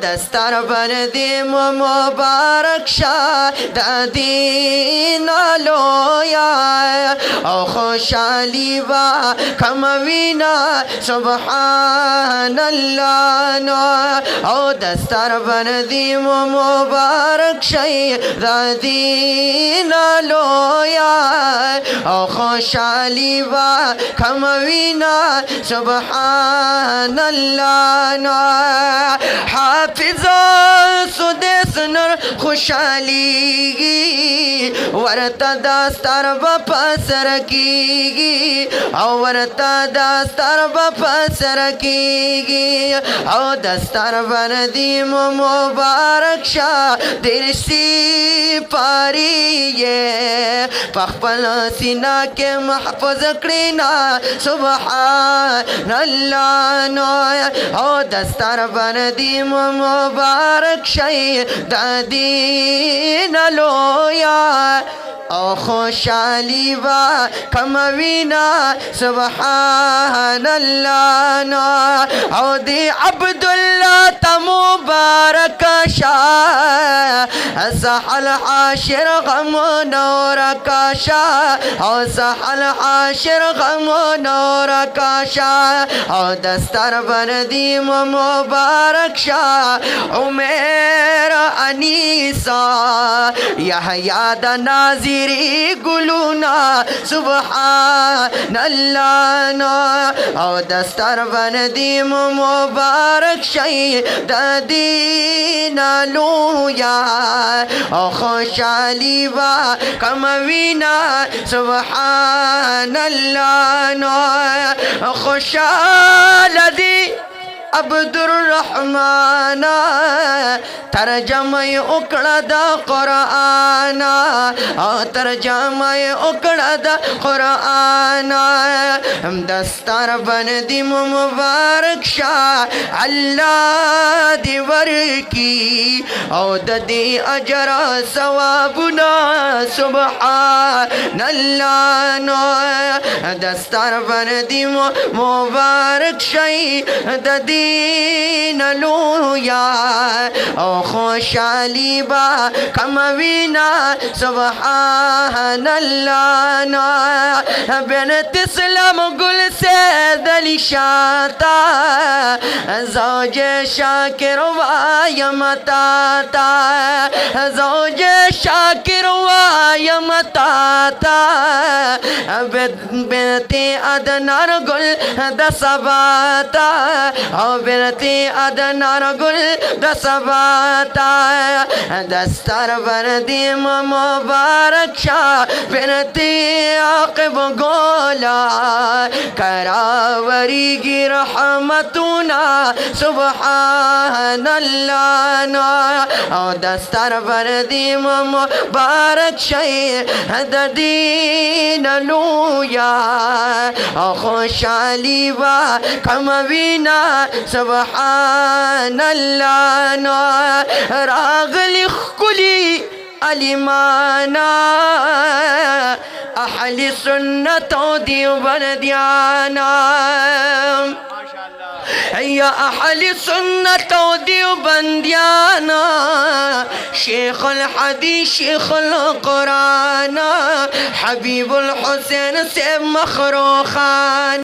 دستار بندی مبارک شاه دین لویا او خوشحالی و کموینا سبحان الله نو او دستار بندی مبارک شاه دین لویا او خوشحالی و کموینا سبحان الله نو حافظ سدس نور خوشحالیگی ورتا داستار بپسر کیگی او ورتا داستار بپسر کیگی او دستار بندی مبارک شاه درسی پاریه پخپل سینا کے محفوظ کرینا سبحان اللہ نو او دستار بندی مبارک شای دین لویا او خوشحالی و کموینا سبحان اللہ نو او دی عبداللہ تمبارک شاہ سحل حاشر غم نور کاشا او سحل حاشر غم نور کاشا او دستار بندی مبارک شاہ عمیر انیسا یحییٰ دا ناظری گلونا سبحان اللہ نو او دستار بندی مبارک شاہ دین لویا او خوشحالی و کموینا سبحان اللہ نو خوشحال دی عبدالرحمن ترجمه اکڑا دا قرآن ترجمه اکڑا دا قرآن دستار بندی مبارک شاہ اللہ دی ورکی او دی اجر ثوابنا سبحان اللہ نو دستار بندی مبارک شاہ دین لویا او خوشحالی با کموینا سبحان اللہ نو بنت اسلام گل سے دلی شاتا زوج شاکر وایمتاتا زوج شاکر وایمتاتا بنتی ادنار گل دسباتا او بنتی ادنار گل دسباتا دستار بندی مبارک شاہ بنتی عاقب گولا کراوری کی رحمتنا سبحان اللہ نو او دستار بندی مبارک شاہ دین لویا او خوشحالی و کموینا سبحان اللہ نو راغلی خکلی علیمانا احلی سنت و دیوبندیانا یا احلی سنت و دیوبندیانا شیخ الحدیث شیخ القرآن حبیب الحسین سے مخروخان